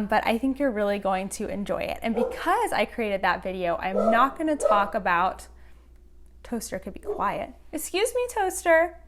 but I think you're really going to enjoy it. And because I created that video, I'm not going to talk about, Toaster could be quiet. Excuse me, Toaster.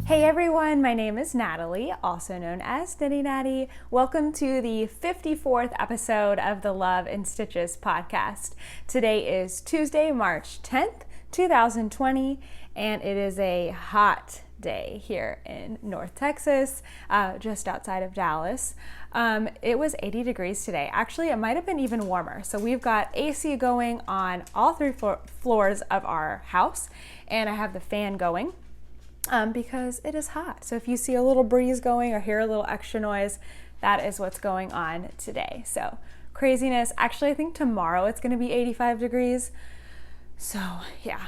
Hey everyone, my name is Natalie, also known as Knitty Natty. Welcome to the 54th episode of the Love in Stitches podcast. Today is Tuesday, March 10th, 2020, and it is a hot day here in North Texas, just outside of Dallas. It was 80 degrees today. Actually, it might have been even warmer. So we've got AC going on all three floors of our house, and I have the fan going. Because it is hot. So if you see a little breeze going or hear a little extra noise, that is what's going on today. So craziness. Actually, I think tomorrow it's going to be 85 degrees. So yeah,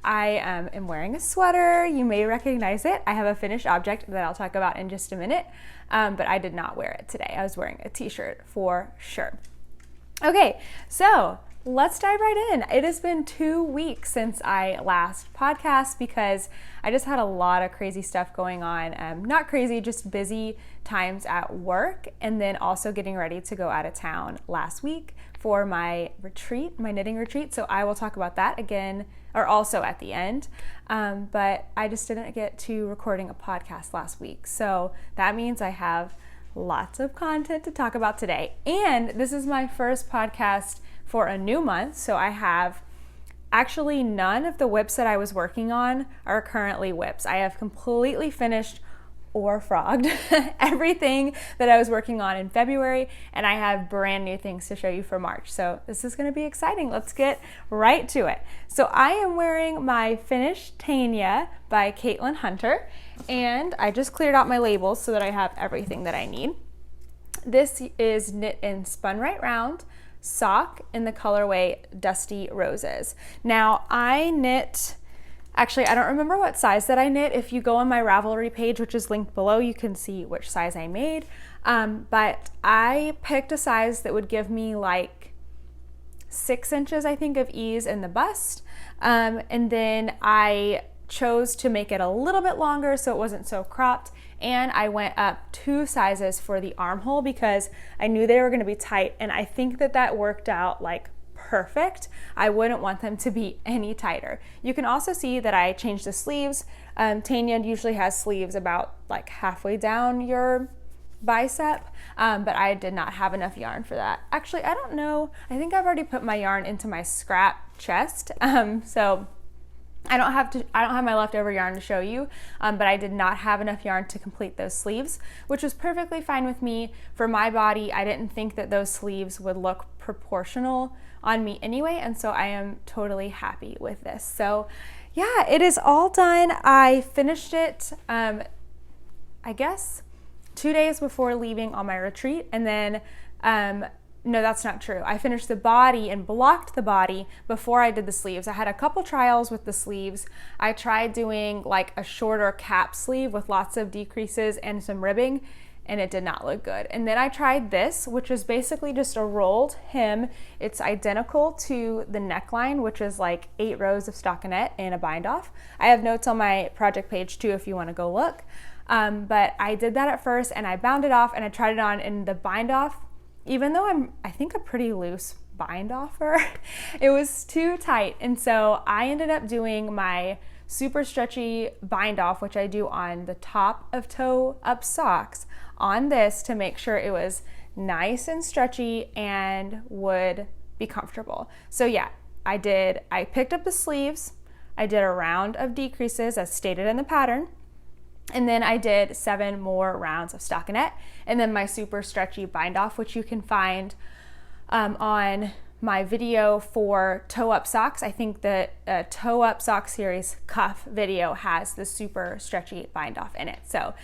I am wearing a sweater. You may recognize it. I have a finished object that I'll talk about in just a minute, but I did not wear it today. I was wearing a t-shirt for sure. Okay, so let's dive right in. It has been 2 weeks since I last podcast because I just had a lot of crazy stuff going on. Not crazy, just busy times at work, and then also getting ready to go out of town last week for my retreat, my knitting retreat. So I will talk about that again, or also at the end. But I just didn't get to recording a podcast last week. So that means I have lots of content to talk about today. And this is my first podcast for a new month, so I have actually none of the whips that I was working on are currently whips. I have completely finished or frogged everything that I was working on in February, and I have brand new things to show you for March. So this is going to be exciting. Let's get right to it. So I am wearing my finished Tanya by Caitlin Hunter, and I just cleared out my labels so that I have everything that I need. This is knit and spun right round sock in the colorway Dusty Roses. Now I knit, actually I don't remember what size that I knit. If you go on my Ravelry page, which is linked below, you can see which size I made. But I picked a size that would give me like 6 inches, I think, of ease in the bust. And then I chose to make it a little bit longer so it wasn't so cropped, and I went up 2 sizes for the armhole because I knew they were going to be tight, and I think that worked out like perfect. I wouldn't want them to be any tighter. You can also see that I changed the sleeves. Tanya usually has sleeves about like halfway down your bicep, but I did not have enough yarn for that. Actually, I don't know. I think I've already put my yarn into my scrap chest, so I don't have my leftover yarn to show you, but I did not have enough yarn to complete those sleeves, which was perfectly fine with me. For my body, I didn't think that those sleeves would look proportional on me anyway, and so I am totally happy with this. So yeah, it is all done. I finished it, I guess 2 days before leaving on my retreat, and then no, that's not true. I finished the body and blocked the body before I did the sleeves. I had a couple trials with the sleeves. I tried doing like a shorter cap sleeve with lots of decreases and some ribbing, and it did not look good. And then I tried this, which is basically just a rolled hem. It's identical to the neckline, which is like 8 rows of stockinette and a bind off. I have notes on my project page too if you want to go look. But I did that at first, and I bound it off, and I tried it on, in the bind off, even though I think a pretty loose bind offer, it was too tight. And so I ended up doing my super stretchy bind off, which I do on the top of toe up socks, on this to make sure it was nice and stretchy and would be comfortable. So yeah, I picked up the sleeves, I did a round of decreases as stated in the pattern, and then I did 7 more rounds of stockinette, and then my super stretchy bind off, which you can find on my video for toe up socks. I think the toe up sock series cuff video has the super stretchy bind off in it. So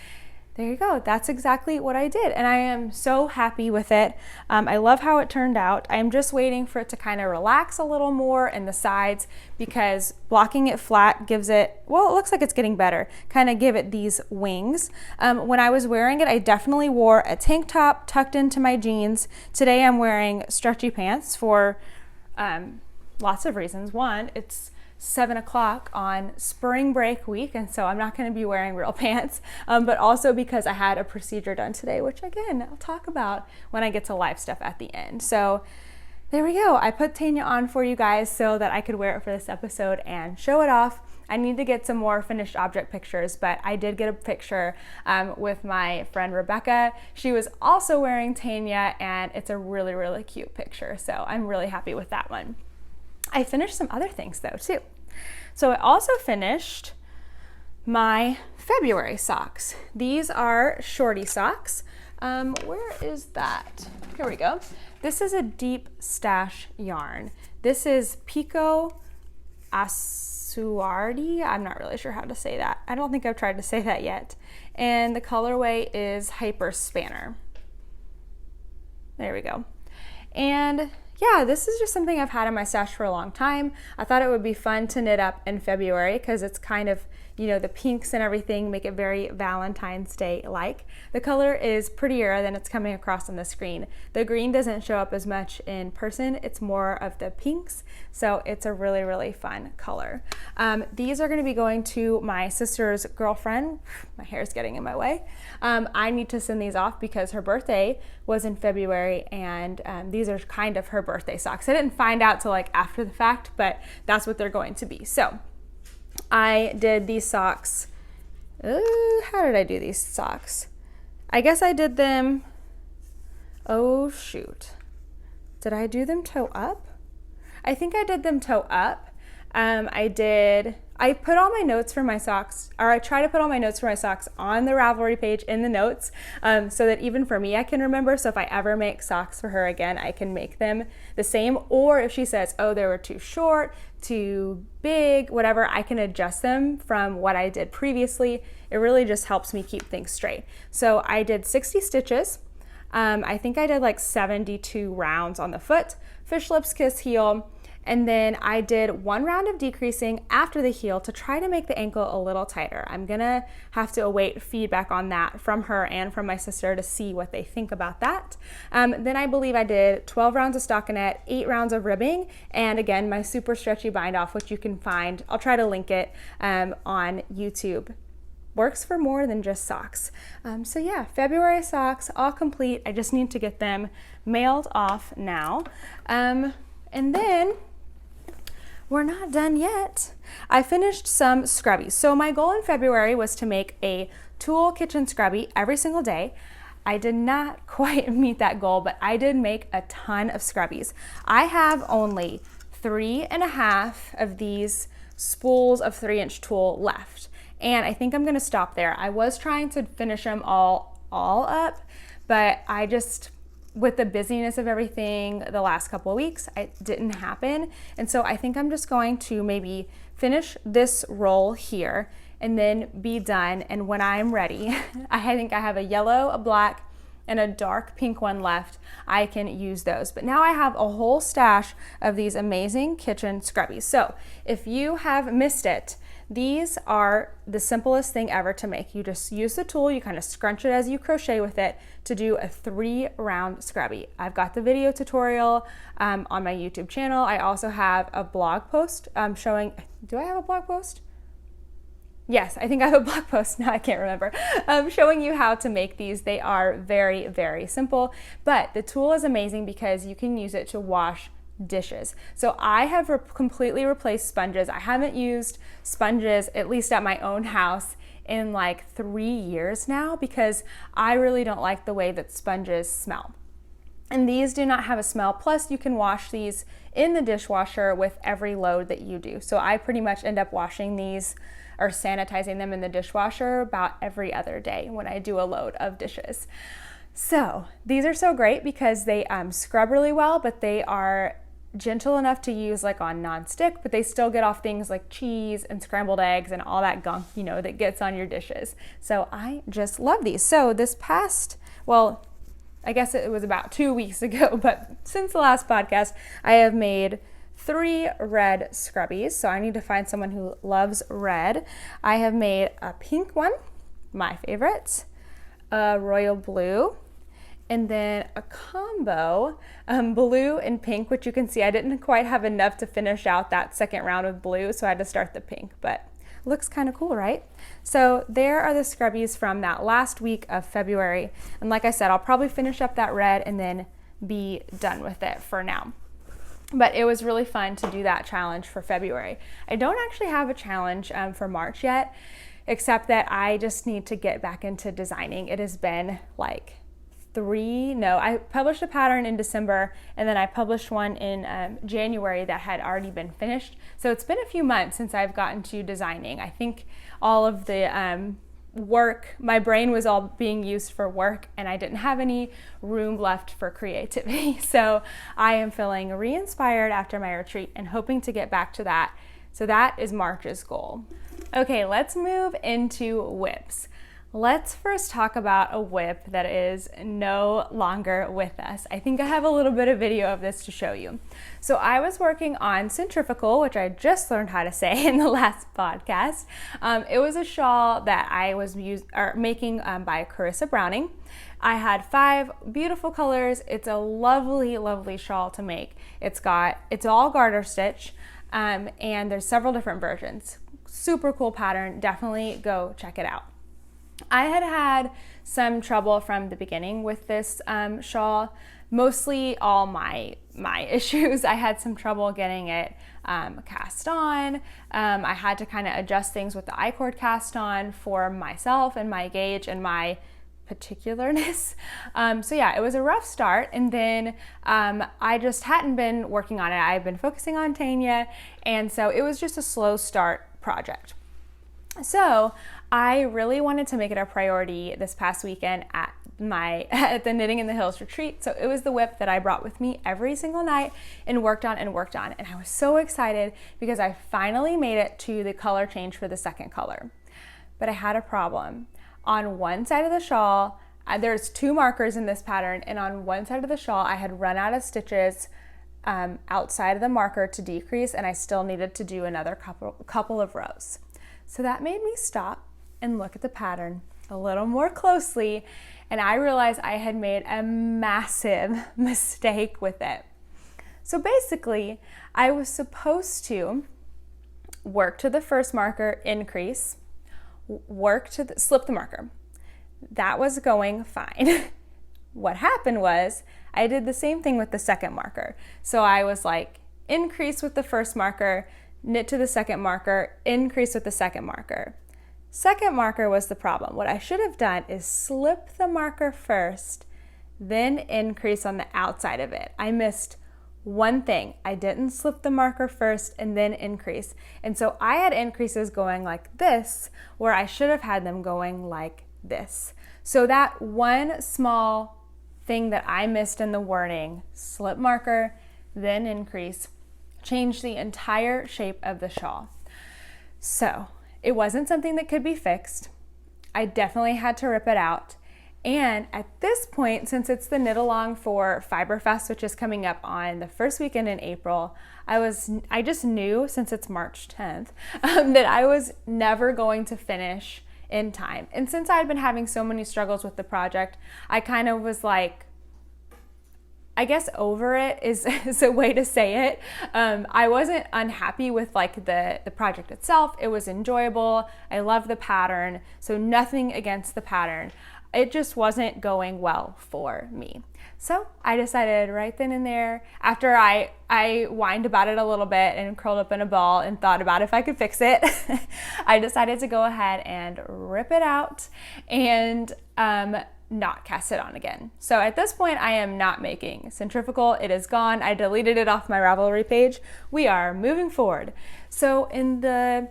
There you go. That's exactly what I did. And I am so happy with it. I love how it turned out. I'm just waiting for it to kind of relax a little more in the sides because blocking it flat gives it, well, it looks like it's getting better. Kind of give it these wings. When I was wearing it, I definitely wore a tank top tucked into my jeans. Today I'm wearing stretchy pants for lots of reasons. One, it's 7 o'clock on spring break week, and so I'm not going to be wearing real pants, but also because I had a procedure done today, which again, I'll talk about when I get to live stuff at the end. So there we go. I put Tanya on for you guys so that I could wear it for this episode and show it off. I need to get some more finished object pictures, but I did get a picture with my friend Rebecca. She was also wearing Tanya, and it's a really, really cute picture. So I'm really happy with that one. I finished some other things though too. So I also finished my February socks. These are shorty socks. Where is that? Here we go. This is a deep stash yarn. This is Pico Asuardi. I'm not really sure how to say that. I don't think I've tried to say that yet. And the colorway is Hyper Spanner. There we go. And yeah, this is just something I've had in my stash for a long time. I thought it would be fun to knit up in February because it's kind of, you know, the pinks and everything make it very Valentine's Day-like. The color is prettier than it's coming across on the screen. The green doesn't show up as much in person. It's more of the pinks, so it's a really, really fun color. These are going to be going to my sister's girlfriend. My hair is getting in my way. I need to send these off because her birthday was in February, and these are kind of her birthday socks. I didn't find out till like after the fact, but that's what they're going to be. So I did these socks. How did I do these socks? I guess I did them, oh shoot. Did I do them toe up? I think I did them toe up. I put all my notes for my socks, or I try to put all my notes for my socks on the Ravelry page in the notes, so that even for me I can remember. So if I ever make socks for her again, I can make them the same. Or if she says, oh, they were too short, too big, whatever, I can adjust them from what I did previously. It really just helps me keep things straight. So I did 60 stitches. I think I did like 72 rounds on the foot, fish lips kiss heel. And then I did 1 round of decreasing after the heel to try to make the ankle a little tighter. I'm gonna have to await feedback on that from her and from my sister to see what they think about that. Then I believe I did 12 rounds of stockinette, 8 rounds of ribbing, and again, my super stretchy bind off, which you can find, I'll try to link it on YouTube. Works for more than just socks. So yeah, February socks, all complete. I just need to get them mailed off now. And then, we're not done yet. I finished some scrubbies. So my goal in February was to make a tulle kitchen scrubby every single day. I did not quite meet that goal, but I did make a ton of scrubbies. I have only 3.5 of these spools of 3-inch tulle left. And I think I'm gonna stop there. I was trying to finish them all up, but I just, with the busyness of everything the last couple of weeks, it didn't happen. And so I think I'm just going to maybe finish this roll here and then be done. And when I'm ready, I think I have a yellow, a black, and a dark pink one left. I can use those. But now I have a whole stash of these amazing kitchen scrubbies. So if you have missed it, these are the simplest thing ever to make. You just use the tool, you kind of scrunch it as you crochet with it to do a 3-round scrubby. I've got the video tutorial on my YouTube channel. I also have a blog post showing, do I have a blog post? Yes, I think I have a blog post, now I can't remember, showing you how to make these. They are very, very simple, but the tool is amazing because you can use it to wash dishes. So I have completely replaced sponges. I haven't used sponges, at least at my own house, in like 3 years now because I really don't like the way that sponges smell. And these do not have a smell. Plus you can wash these in the dishwasher with every load that you do. So I pretty much end up washing these or sanitizing them in the dishwasher about every other day when I do a load of dishes. So these are so great because they scrub really well, but they are gentle enough to use like on non-stick, but they still get off things like cheese and scrambled eggs and all that gunk, that gets on your dishes. So I just love these. So this past, well, I guess it was about 2 weeks ago, but since the last podcast, I have made 3 red scrubbies. So I need to find someone who loves red. I have made a pink one, my favorite, a royal blue, and then a combo, blue and pink, which you can see I didn't quite have enough to finish out that second round of blue, so I had to start the pink, but looks kind of cool, right? So there are the scrubbies from that last week of February. And like I said, I'll probably finish up that red and then be done with it for now. But it was really fun to do that challenge for February. I don't actually have a challenge for March yet, except that I just need to get back into designing. It has been like I published a pattern in December, and then I published one in January that had already been finished. So it's been a few months since I've gotten to designing. I think all of the work, my brain was all being used for work, and I didn't have any room left for creativity. So I am feeling re-inspired after my retreat and hoping to get back to that. So that is March's goal. Okay, let's move into whips. Let's first talk about a whip that is no longer with us. I think I have a little bit of video of this to show you. So I was working on Centrifugal, which I just learned how to say in the last podcast. It was a shawl that I was making by Carissa Browning. I had 5 beautiful colors. It's a lovely, lovely shawl to make. It's all garter stitch, and there's several different versions. Super cool pattern. Definitely go check it out. I had some trouble from the beginning with this shawl, mostly all my issues. I had some trouble getting it cast on. I had to kind of adjust things with the I-cord cast on for myself and my gauge and my particularness. So yeah, it was a rough start, and then I just hadn't been working on it. I've been focusing on Tanya, and so it was just a slow start project. So I really wanted to make it a priority this past weekend at the Knitting in the Hills retreat. So it was the whip that I brought with me every single night and worked on. And I was so excited because I finally made it to the color change for the second color. But I had a problem. On one side of the shawl, there's 2 markers in this pattern, and on one side of the shawl I had run out of stitches outside of the marker to decrease, and I still needed to do another couple of rows. So that made me stop and look at the pattern a little more closely, and I realized I had made a massive mistake with it. So basically, I was supposed to work to the first marker, increase, slip the marker. That was going fine. What happened was I did the same thing with the second marker. So I was like, increase with the first marker, knit to the second marker, increase with the second marker. Second marker was the problem. What I should have done is slip the marker first, then increase on the outside of it. I missed one thing. I didn't slip the marker first and then increase. And so I had increases going like this, where I should have had them going like this. So that one small thing that I missed in the wording, slip marker, then increase, changed the entire shape of the shawl. So it wasn't something that could be fixed. I definitely had to rip it out. And at this point, since it's the knit along for Fiberfest, which is coming up on the first weekend in April, I just knew, since it's March 10th, that I was never going to finish in time. And since I'd been having so many struggles with the project, I kind of was like, I guess over it is a way to say it. I wasn't unhappy with like the project itself. It was enjoyable. I love the pattern. So nothing against the pattern. It just wasn't going well for me. So I decided right then and there, after I whined about it a little bit and curled up in a ball and thought about if I could fix it, I decided to go ahead and rip it out and not cast it on again. So at this point, I am not making Centrifugal. It is gone. I deleted it off my Ravelry page. We are moving forward. So in the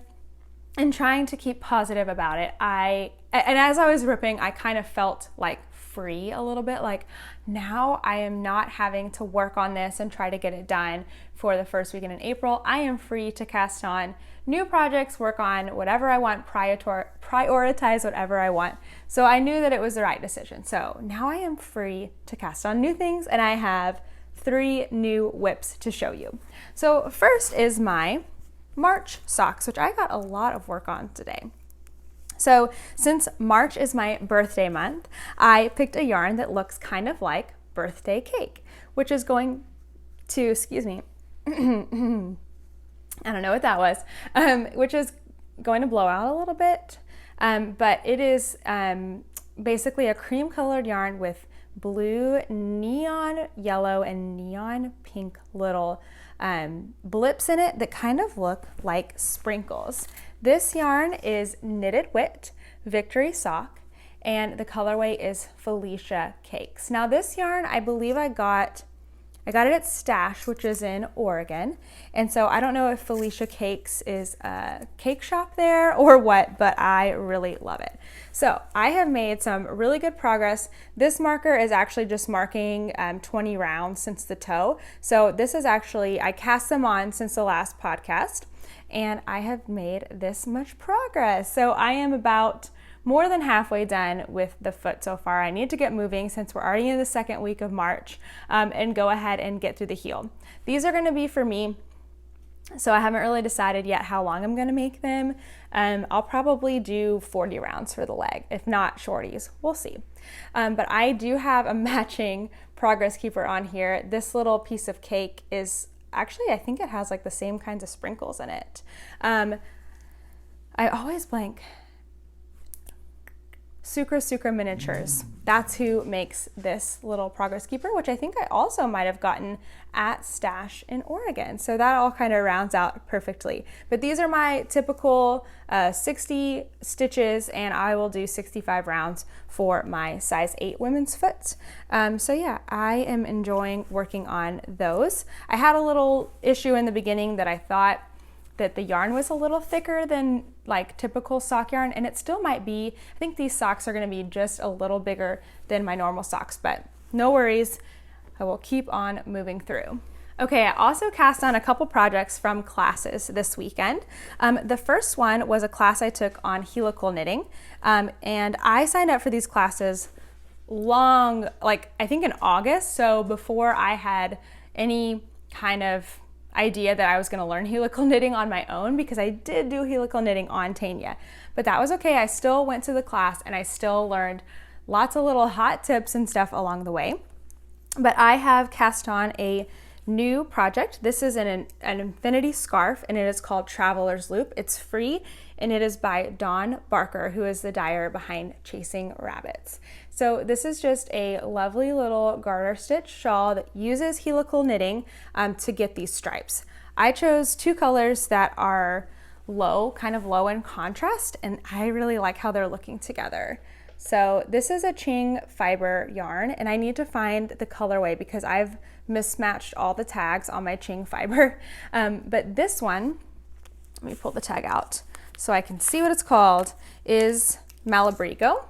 and trying to keep positive about it, and as I was ripping, I kind of felt like free a little bit, like now I am not having to work on this and try to get it done for the first weekend in April. I am free to cast on new projects, work on whatever I want, prioritize whatever I want. So I knew that it was the right decision. So now I am free to cast on new things, and I have 3 new whips to show you. So first is my March socks, which I got a lot of work on today. So since March is my birthday month, I picked a yarn that looks kind of like birthday cake, which is going to, excuse me, I don't know what that was, which is going to blow out a little bit, but it is basically a cream colored yarn with blue, neon yellow, and neon pink little blips in it that kind of look like sprinkles. This yarn is Knitted Wit Victory Sock, and the colorway is Felicia Cakes. Now this yarn, I believe I got it at Stash, which is in Oregon, and so I don't know if Felicia Cakes is a cake shop there or what, but I really love it. So I have made some really good progress. This marker is actually just marking 20 rounds since the toe. So this is actually, I cast them on since the last podcast, and I have made this much progress. So I am about more than halfway done with the foot so far. I need to get moving since we're already in the second week of March, and go ahead and get through the heel. These are gonna be for me, so I haven't really decided yet how long I'm gonna make them. I'll probably do 40 rounds for the leg, if not shorties, we'll see. But I do have a matching progress keeper on here. This little piece of cake is actually, I think it has like the same kinds of sprinkles in it. I always blank. Sucra Miniatures. That's who makes this little progress keeper, which I think I also might have gotten at Stash in Oregon. So that all kind of rounds out perfectly. But these are my typical 60 stitches, and I will do 65 rounds for my size 8 women's foot. So yeah, I am enjoying working on those. I had a little issue in the beginning that I thought that the yarn was a little thicker than like typical sock yarn, and it still might be. I think these socks are gonna be just a little bigger than my normal socks, but no worries, I will keep on moving through. Okay, I also cast on a couple projects from classes this weekend. The first one was a class I took on helical knitting, and I signed up for these classes I think in August, so before I had any kind of idea that I was going to learn helical knitting on my own, because I did do helical knitting on Tanya, but that was okay. I still went to the class and I still learned lots of little hot tips and stuff along the way. But I have cast on a new project. This is an infinity scarf, and it is called Traveler's Loop. It's free, and it is by Dawn Barker, who is the dyer behind Chasing Rabbits. So this is just a lovely little garter stitch shawl that uses helical knitting to get these stripes. I chose 2 colors that are kind of low in contrast, and I really like how they're looking together. So this is a Ching fiber yarn, and I need to find the colorway because I've mismatched all the tags on my Ching fiber. But this one, let me pull the tag out so I can see what it's called, is Malabrigo.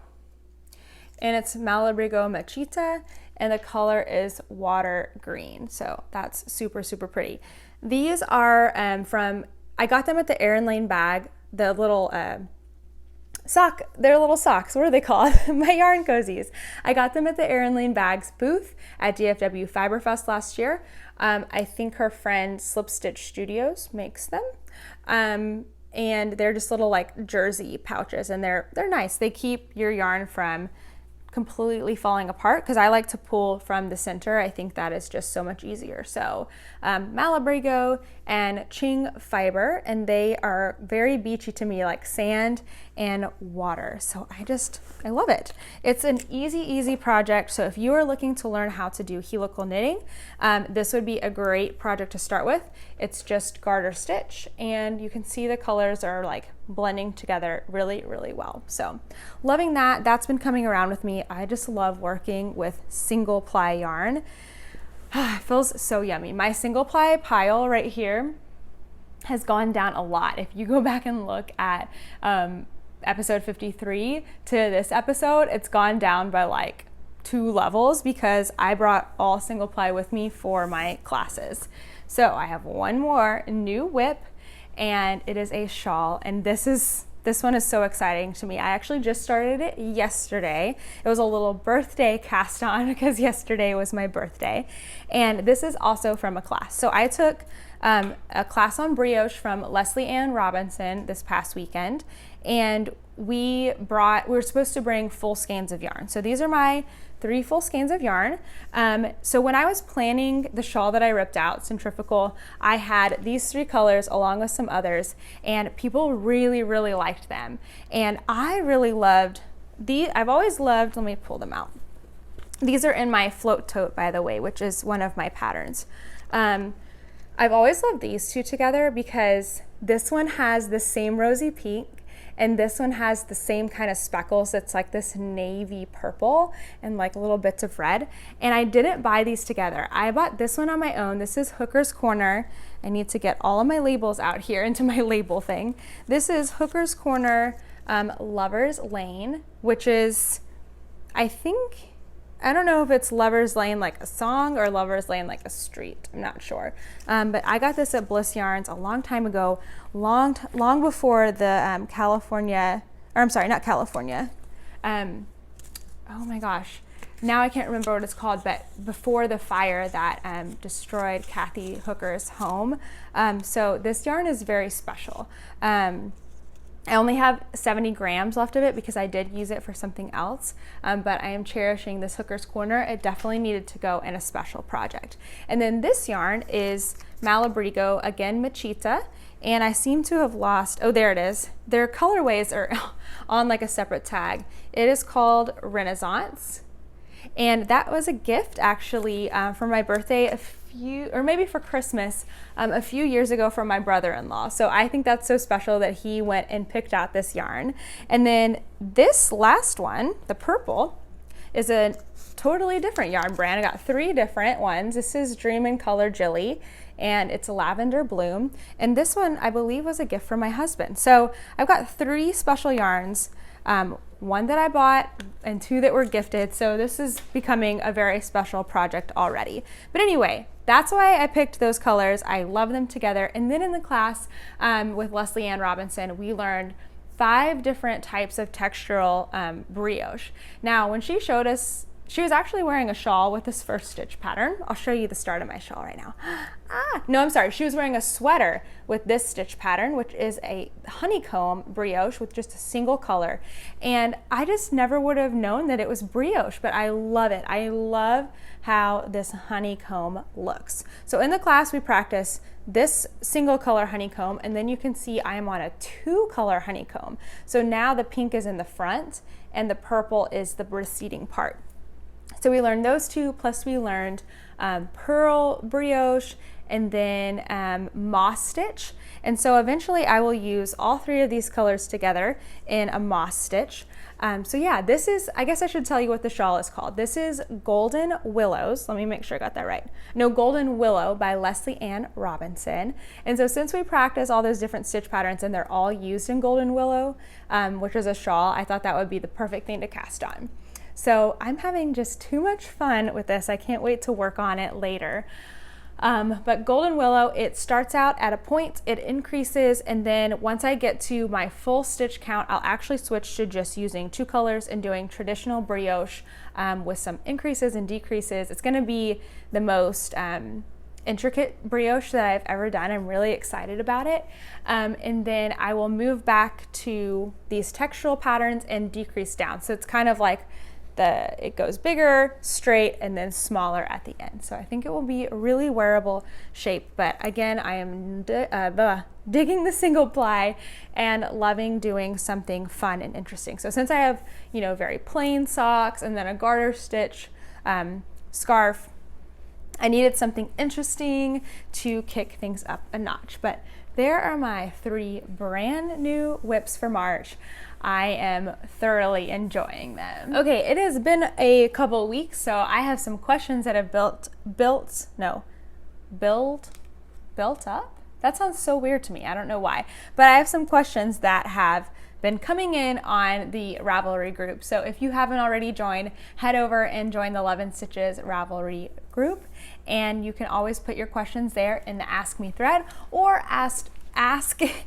And it's Malabrigo Machita, and the color is water green. So that's super, super pretty. These are I got them at the Erin Lane bag, the little they're little socks. What are they called? My yarn cozies. I got them at the Erin Lane Bags booth at DFW Fiberfest last year. I think her friend Slip Stitch Studios makes them. And they're just little like jersey pouches, and they're nice. They keep your yarn from completely falling apart because I like to pull from the center. I think that is just so much easier. So Malabrigo and Ching fiber, and they are very beachy to me, like sand and water. So I love it. It's an easy project. So if you are looking to learn how to do helical knitting, this would be a great project to start with. It's just garter stitch, and you can see the colors are like blending together really, really well. So loving that. That's been coming around with me. I just love working with single ply yarn. It feels so yummy. My single ply pile right here has gone down a lot. If you go back and look at episode 53 to this episode, it's gone down by like 2 levels because I brought all single ply with me for my classes. So I have one more new whip, and it is a shawl, and this one is so exciting to me. I actually just started it yesterday. It was a little birthday cast on because yesterday was my birthday. And this is also from a class. So I took a class on brioche from Leslie Ann Robinson this past weekend, and we were supposed to bring full skeins of yarn. So these are my 3 full skeins of yarn. So when I was planning the shawl that I ripped out, Centrifugal, I had these 3 colors along with some others, and people really, really liked them. And I really loved I've always loved, let me pull them out. These are in my float tote, by the way, which is one of my patterns. I've always loved these 2 together because this one has the same rosy pink, and this one has the same kind of speckles. It's like this navy purple and like little bits of red. And I didn't buy these together. I bought this one on my own. This is Hooker's Corner. I need to get all of my labels out here into my label thing. This is Hooker's Corner Lover's Lane, which is, I don't know if it's Lover's Lane like a song or Lover's Lane like a street. I'm not sure. But I got this at Bliss Yarns a long time ago, long before the oh my gosh. Now I can't remember what it's called, but before the fire that destroyed Kathy Hooker's home. So this yarn is very special. I only have 70 grams left of it because I did use it for something else, but I am cherishing this Hooker's Corner. It definitely needed to go in a special project. And then this yarn is Malabrigo, again Machita, and I seem to have lost, oh there it is. Their colorways are on like a separate tag. It is called Renaissance, and that was a gift actually for my birthday or maybe for Christmas a few years ago from my brother-in-law. So I think that's so special that he went and picked out this yarn. And then this last one, the purple, is a totally different yarn brand. I got 3 different ones. This is Dream in Color Jilly, and it's a lavender bloom. And this one I believe was a gift from my husband. So I've got 3 special yarns, 1 that I bought and 2 that were gifted. So this is becoming a very special project already. But anyway, that's why I picked those colors. I love them together. And then in the class with Leslie Ann Robinson, we learned 5 different types of textural brioche. Now, when she showed us, she was actually wearing a shawl with this first stitch pattern. I'll show you the start of my shawl right now. No, I'm sorry. She was wearing a sweater with this stitch pattern, which is a honeycomb brioche with just a single color. And I just never would have known that it was brioche, but I love it. I love how this honeycomb looks. So in the class, we practice this single color honeycomb, and then you can see I am on a 2 color honeycomb. So now the pink is in the front and the purple is the receding part. So we learned those 2, plus we learned pearl brioche and then moss stitch. And so eventually I will use all 3 of these colors together in a moss stitch. So yeah, this is, I guess I should tell you what the shawl is called. This is Golden Willows. Let me make sure I got that right. No, Golden Willow by Leslie Ann Robinson. And so since we practice all those different stitch patterns and they're all used in Golden Willow, which is a shawl, I thought that would be the perfect thing to cast on. So I'm having just too much fun with this. I can't wait to work on it later. But Golden Willow, it starts out at a point, it increases, and then once I get to my full stitch count, I'll actually switch to just using 2 colors and doing traditional brioche with some increases and decreases. It's gonna be the most intricate brioche that I've ever done. I'm really excited about it. And then I will move back to these textural patterns and decrease down. So it's kind of like it goes bigger, straight, and then smaller at the end. So I think it will be a really wearable shape. But again, I am digging the single ply and loving doing something fun and interesting. So since I have, very plain socks and then a garter stitch scarf, I needed something interesting to kick things up a notch. But there are my 3 brand new whips for March. I am thoroughly enjoying them. Okay, it has been a couple weeks, so I have some questions that have built up. That sounds so weird to me. I don't know why. But I have some questions that have been coming in on the Ravelry group. So if you haven't already joined, head over and join the Love and Stitches Ravelry group. And you can always put your questions there in the Ask Me thread or ask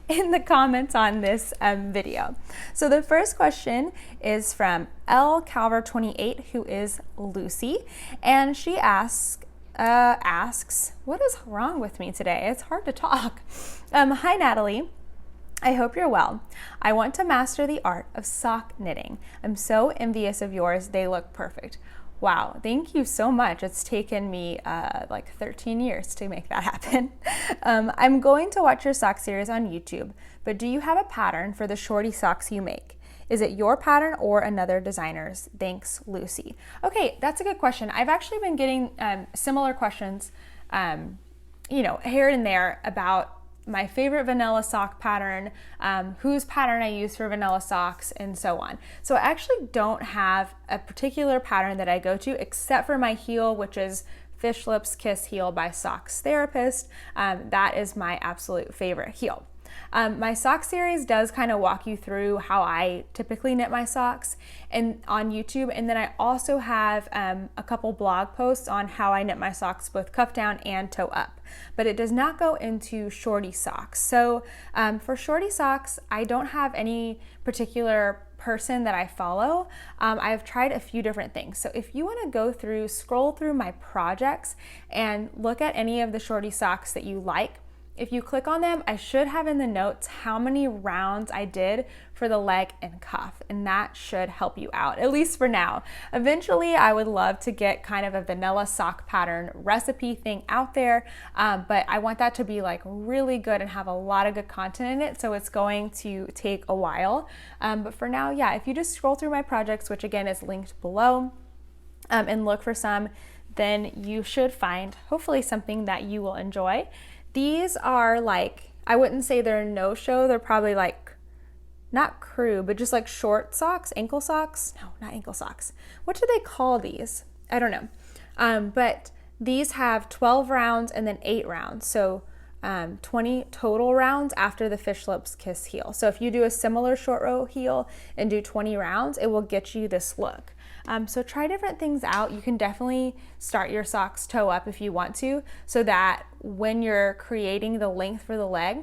in the comments on this video. So the first question is from L Calver 28, who is Lucy, and she asks, what is wrong with me today? It's hard to talk. Hi Natalie, I hope you're well. I want to master the art of sock knitting. I'm so envious of yours. They look perfect. Wow, thank you so much. It's taken me like 13 years to make that happen. I'm going to watch your sock series on YouTube, but do you have a pattern for the shorty socks you make? Is it your pattern or another designer's? Thanks, Lucy. Okay, that's a good question. I've actually been getting similar questions, here and there about my favorite vanilla sock pattern, whose pattern I use for vanilla socks, and so on. So I actually don't have a particular pattern that I go to except for my heel, which is Fish Lips Kiss Heel by Socks Therapist. That is my absolute favorite heel. My sock series does kind of walk you through how I typically knit my socks and on YouTube. And then I also have a couple blog posts on how I knit my socks both cuff down and toe up, but it does not go into shorty socks. So for shorty socks, I don't have any particular person that I follow. I've tried a few different things. So if you want to scroll through my projects and look at any of the shorty socks that you like, if you click on them, I should have in the notes how many rounds I did for the leg and cuff, and that should help you out, at least for now. Eventually, I would love to get kind of a vanilla sock pattern recipe thing out there, but I want that to be like really good and have a lot of good content in it, so it's going to take a while. But for now, yeah, if you just scroll through my projects, which again is linked below, and look for some, then you should find hopefully something that you will enjoy. These are like, I wouldn't say they're no-show, they're probably like, not crew, but just like short socks, ankle socks. No, not ankle socks. What do they call these? I don't know. But these have 12 rounds and then 8 rounds. So 20 total rounds after the Fish Lips Kiss heel. So if you do a similar short row heel and do 20 rounds, it will get you this look. So try different things out. You can definitely start your socks toe up if you want to, so that when you're creating the length for the leg,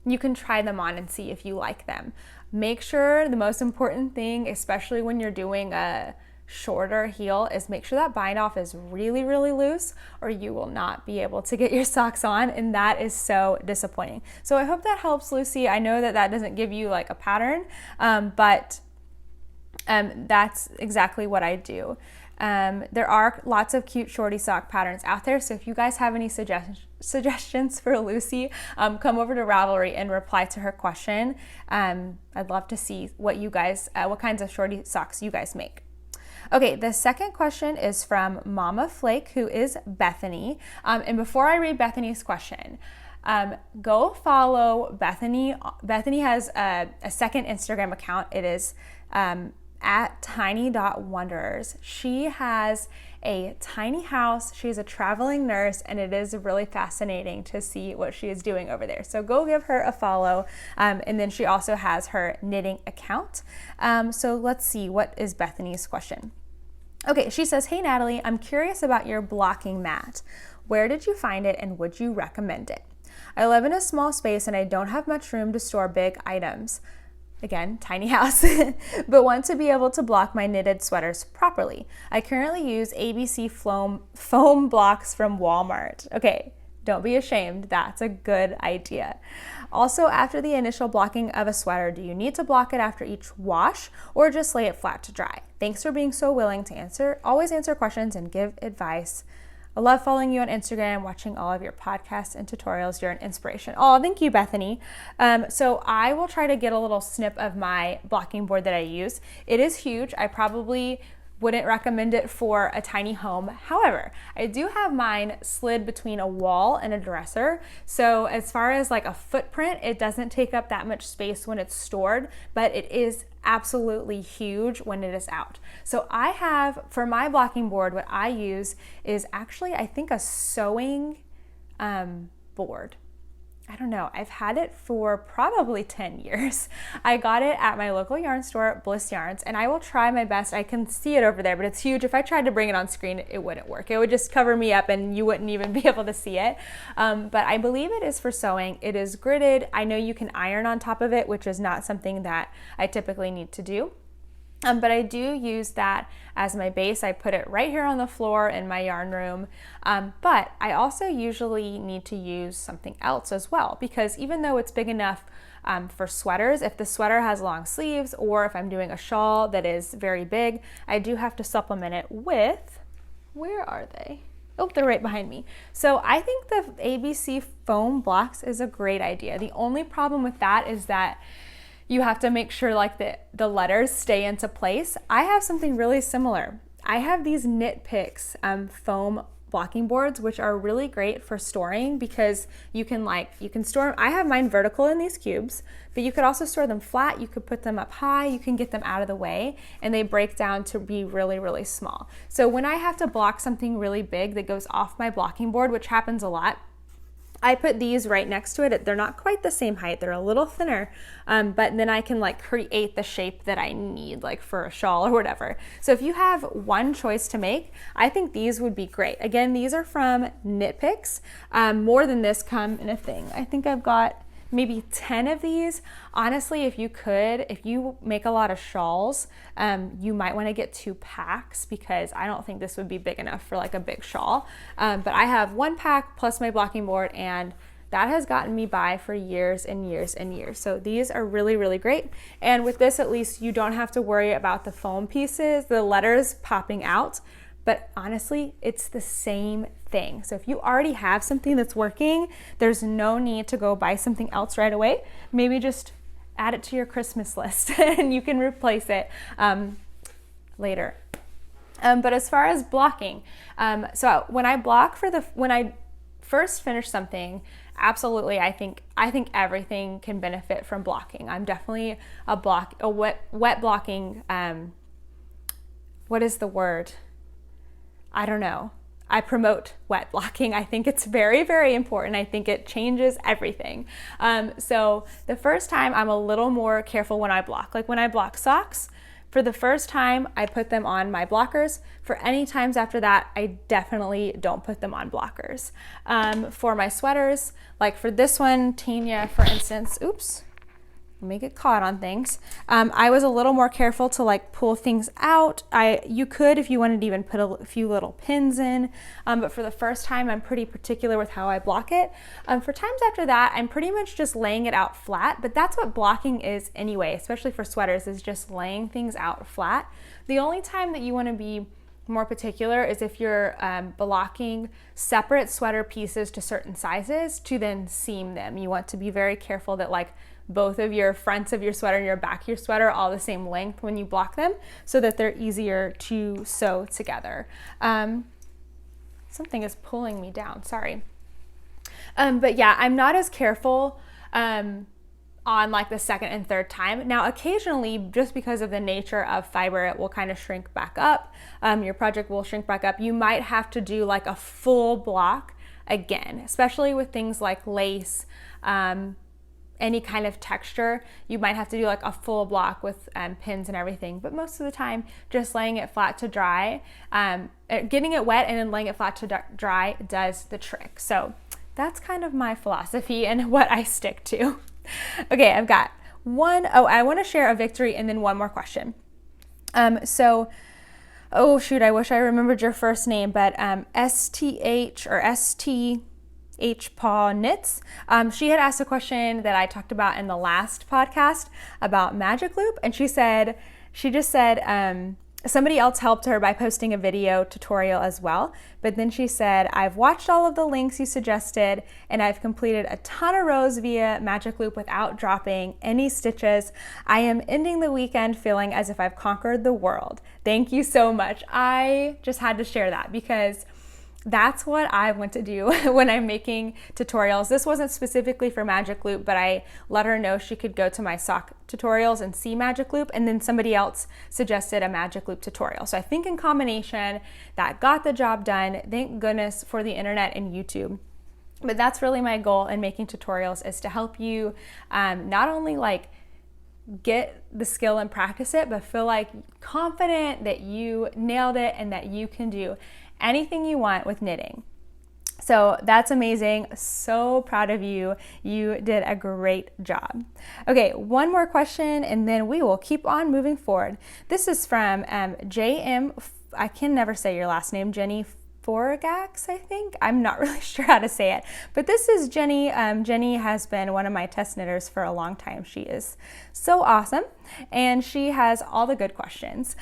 you can try them on and see if you like them. Make sure, the most important thing, especially when you're doing a shorter heel, is make sure that bind off is really, really loose, or you will not be able to get your socks on, and that is so disappointing. So I hope that helps, Lucy. I know that that doesn't give you like a pattern, but that's exactly what I do. There are lots of cute shorty sock patterns out there, so if you guys have any suggestions for Lucy, come over to Ravelry and reply to her question. I'd love to see what you guys, what kinds of shorty socks you guys make. Okay, the second question is from Mama Flake, who is Bethany. And before I read Bethany's question, go follow Bethany. Bethany has a second Instagram account. It is at tiny.wanderers. She has a tiny house. She's a traveling nurse, and it is really fascinating to see what she is doing over there. So go give her a follow. And then she also has her knitting account. So let's see, what is Bethany's question? Okay, she says, hey Natalie, I'm curious about your blocking mat. Where did you find it and would you recommend it? I live in a small space and I don't have much room to store big items. Again, tiny house, but want to be able to block my knitted sweaters properly. I currently use ABC foam blocks from Walmart. Okay, don't be ashamed. That's a good idea. Also, after the initial blocking of a sweater, do you need to block it after each wash or just lay it flat to dry? Thanks for being so willing to always answer questions and give advice. I love following you on Instagram, watching all of your podcasts and tutorials. You're an inspiration. Oh, thank you, Bethany. So I will try to get a little snip of my blocking board that I use. It is huge. I probably wouldn't recommend it for a tiny home. However, I do have mine slid between a wall and a dresser. So as far as like a footprint, it doesn't take up that much space when it's stored, but it is absolutely huge when it is out. So I have, for my blocking board, what I use is actually, I think, a sewing board. I don't know, I've had it for probably 10 years. I got it at my local yarn store, Bliss Yarns, and I will try my best. I can see it over there, but it's huge. If I tried to bring it on screen, it wouldn't work. It would just cover me up and you wouldn't even be able to see it. But I believe it is for sewing. It is gridded. I know you can iron on top of it, which is not something that I typically need to do. But I do use that as my base. I put it right here on the floor in my yarn room. But I also usually need to use something else as well, because even though it's big enough for sweaters, if the sweater has long sleeves or if I'm doing a shawl that is very big, I do have to supplement it with, where are they? Oh, they're right behind me. So I think the ABC foam blocks is a great idea. The only problem with that is that you have to make sure like the letters stay into place. I have something really similar. I have these Knit Picks foam blocking boards, which are really great for storing because you can store, I have mine vertical in these cubes, but you could also store them flat. You could put them up high, you can get them out of the way, and they break down to be really, really small. So when I have to block something really big that goes off my blocking board, which happens a lot, I put these right next to it. They're not quite the same height. They're a little thinner, but then I can like create the shape that I need, like for a shawl or whatever. So if you have one choice to make, I think these would be great. Again, these are from Knit Picks. More than this come in a thing. I think I've got maybe 10 of these. Honestly, if you make a lot of shawls, you might want to get 2 packs because I don't think this would be big enough for like a big shawl. But I have 1 pack plus my blocking board, and that has gotten me by for years and years and years. So these are really, really great. And with this, at least you don't have to worry about the foam pieces, the letters popping out. But honestly, it's the same thing. So if you already have something that's working, there's no need to go buy something else right away. Maybe just add it to your Christmas list and you can replace it later. But as far as blocking, so when I block when I first finish something, absolutely, I think everything can benefit from blocking. I'm definitely a wet blocking. What is the word? I don't know. I promote wet blocking. I think it's very, very important. I think it changes everything. So the first time I'm a little more careful when I block. Like when I block socks, for the first time, I put them on my blockers. For any times after that, I definitely don't put them on blockers. For my sweaters, like for this one, Tanya, for instance, oops, may get caught on things. I was a little more careful to like pull things out. You could, if you wanted to even put a few little pins in, but for the first time, I'm pretty particular with how I block it. For times after that, I'm pretty much just laying it out flat, but that's what blocking is anyway, especially for sweaters, is just laying things out flat. The only time that you want to be more particular is if you're blocking separate sweater pieces to certain sizes to then seam them. You want to be very careful that like both of your fronts of your sweater and your back of your sweater are all the same length when you block them so that they're easier to sew together. Something is pulling me down, sorry. But yeah, I'm not as careful on like the second and third time. Now, occasionally, just because of the nature of fiber, it will kind of shrink back up. Your project will shrink back up. You might have to do like a full block again, especially with things like lace, any kind of texture. You might have to do like a full block with pins and everything, but most of the time, just laying it flat to dry, getting it wet and then laying it flat to dry does the trick. So that's kind of my philosophy and what I stick to. Okay, I've got one. Oh, I want to share a victory and then one more question. Oh shoot, I wish I remembered your first name, but STH or STH Paw Knits. She had asked a question that I talked about in the last podcast about magic loop, and she just said somebody else helped her by posting a video tutorial as well, but then she said, I've watched all of the links you suggested and I've completed a ton of rows via magic loop without dropping any stitches. I am ending the weekend feeling as if I've conquered the world. Thank you so much. I just had to share that because that's what I want to do when I'm making tutorials. This wasn't specifically for Magic Loop, but I let her know she could go to my sock tutorials and see Magic Loop, and then somebody else suggested a Magic Loop tutorial. So I think in combination, that got the job done. Thank goodness for the internet and YouTube. But that's really my goal in making tutorials, is to help you not only like get the skill and practice it, but feel like confident that you nailed it and that you can do anything you want with knitting. So that's amazing. So proud of you. You did a great job. Okay, one more question and then we will keep on moving forward. This is from JM, I can never say your last name, Jenny Forgax, I think. I'm not really sure how to say it, but this is Jenny. Jenny has been one of my test knitters for a long time. She is so awesome, and she has all the good questions.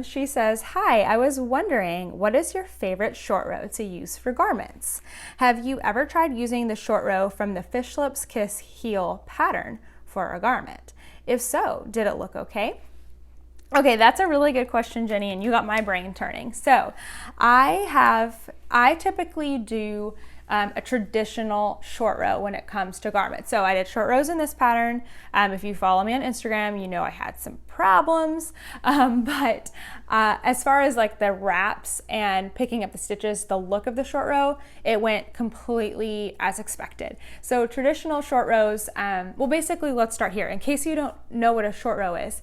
She says, hi, I was wondering, what is your favorite short row to use for garments? Have you ever tried using the short row from the Fish Lips Kiss Heel pattern for a garment? If so, did it look okay? Okay, that's a really good question, Jenny, and you got my brain turning. So I typically do a traditional short row when it comes to garments. So I did short rows in this pattern. If you follow me on Instagram, you know I had some problems. But as far as like the wraps and picking up the stitches, the look of the short row, it went completely as expected. So traditional short rows, well, basically, let's start here. In case you don't know what a short row is,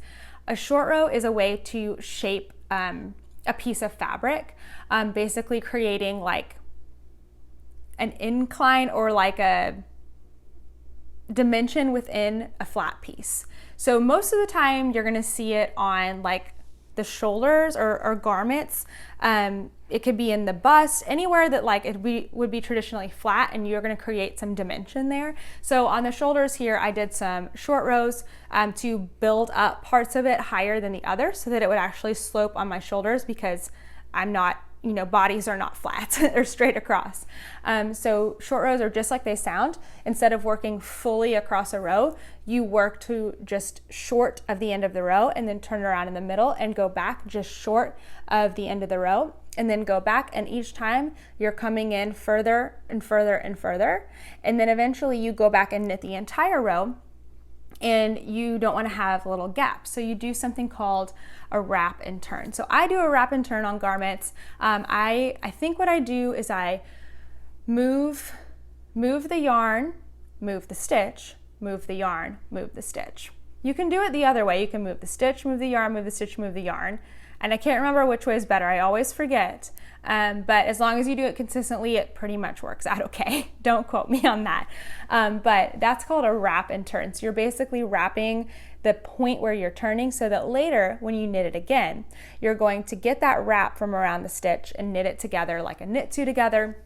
a short row is a way to shape a piece of fabric, basically creating like an incline or like a dimension within a flat piece. So most of the time you're gonna see it on like the shoulders or garments. It could be in the bust, anywhere that like would be traditionally flat, and you're gonna create some dimension there. So on the shoulders here, I did some short rows to build up parts of it higher than the other so that it would actually slope on my shoulders, because I'm not, you know, bodies are not flat, they're straight across. So short rows are just like they sound. Instead of working fully across a row, you work to just short of the end of the row and then turn around in the middle and go back just short of the end of the row and then go back. And each time you're coming in further and further and further. And then eventually you go back and knit the entire row, and you don't want to have little gaps. So you do something called a wrap and turn. So I do a wrap and turn on garments. I think what I do is I move the yarn, move the stitch, move the yarn, move the stitch. You can do it the other way. You can move the stitch, move the yarn, move the stitch, move the yarn. And I can't remember which way is better. I always forget. But as long as you do it consistently, it pretty much works out okay. Don't quote me on that. But that's called a wrap and turn. So you're basically wrapping the point where you're turning so that later when you knit it again, you're going to get that wrap from around the stitch and knit it together like a knit two together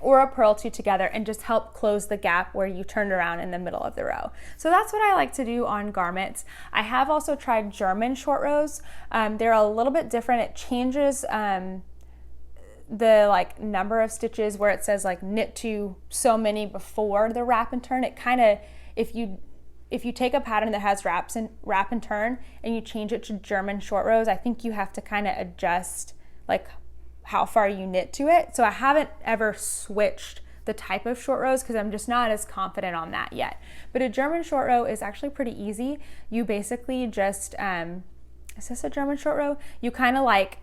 or a purl two together, and just help close the gap where you turned around in the middle of the row. So that's what I like to do on garments. I have also tried German short rows. They're a little bit different. It changes the like number of stitches where it says like knit to so many before the wrap and turn. It kind of, if you take a pattern that has wrap and turn and you change it to German short rows, I think you have to kind of adjust like how far you knit to it. So I haven't ever switched the type of short rows because I'm just not as confident on that yet. But a German short row is actually pretty easy. You basically just, is this a German short row? You kind of like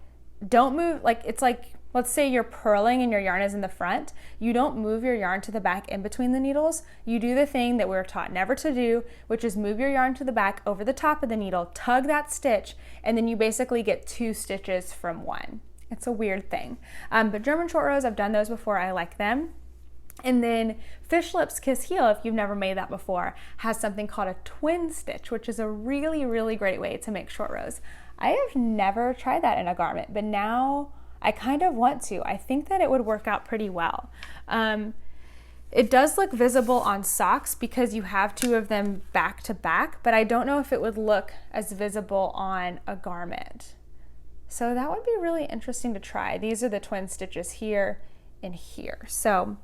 don't move, like it's like, let's say you're purling and your yarn is in the front. You don't move your yarn to the back in between the needles. You do the thing that we were taught never to do, which is move your yarn to the back over the top of the needle, tug that stitch, and then you basically get 2 stitches from one. It's a weird thing. But German short rows, I've done those before. I like them. And then Fish Lips Kiss Heel, if you've never made that before, has something called a twin stitch, which is a really, really great way to make short rows. I have never tried that in a garment, but now I kind of want to. I think that it would work out pretty well. It does look visible on socks because you have 2 of them back to back, but I don't know if it would look as visible on a garment. So that would be really interesting to try. These are the twin stitches here and here. So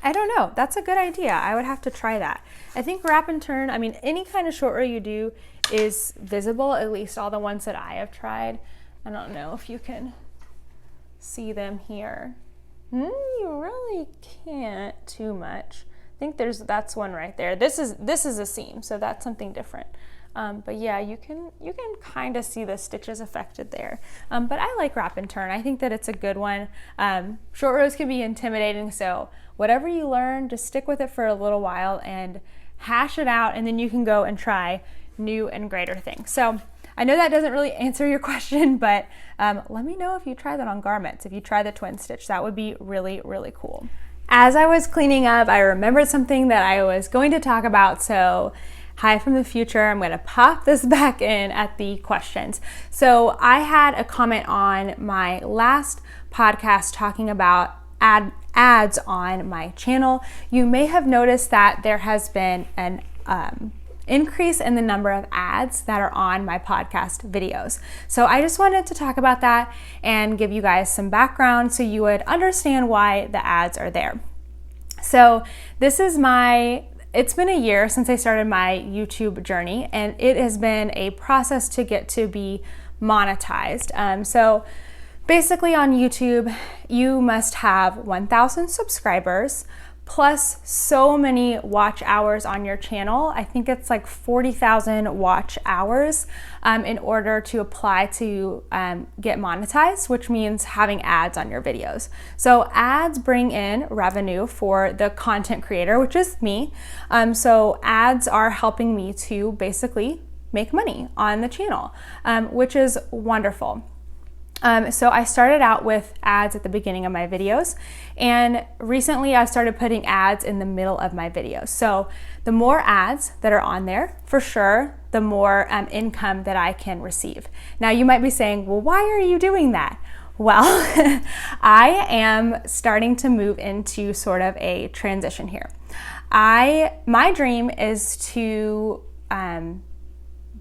I don't know, that's a good idea. I would have to try that. I think wrap and turn, I mean, any kind of short row you do is visible, at least all the ones that I have tried. I don't know if you can see them here. You really can't too much. I think that's one right there. This is a seam, so that's something different. But yeah, you can kind of see the stitches affected there. But I like wrap and turn. I think that it's a good one. Short rows can be intimidating, so whatever you learn, just stick with it for a little while and hash it out, and then you can go and try new and greater things. So I know that doesn't really answer your question, but let me know if you try that on garments. If you try the twin stitch, that would be really, really cool. As I was cleaning up, I remembered something that I was going to talk about, so hi from the future. I'm going to pop this back in at the questions. So I had a comment on my last podcast talking about ads on my channel. You may have noticed that there has been an increase in the number of ads that are on my podcast videos. So I just wanted to talk about that and give you guys some background so you would understand why the ads are there. So this is it's been a year since I started my YouTube journey, and it has been a process to get to be monetized. So basically on YouTube, you must have 1,000 subscribers plus so many watch hours on your channel. I think it's like 40,000 watch hours in order to apply to get monetized, which means having ads on your videos. So ads bring in revenue for the content creator, which is me. So ads are helping me to basically make money on the channel, which is wonderful. So I started out with ads at the beginning of my videos, and recently I've started putting ads in the middle of my videos. So the more ads that are on there, for sure, the more income that I can receive. Now you might be saying, well, why are you doing that? Well, I am starting to move into sort of a transition here. My dream is to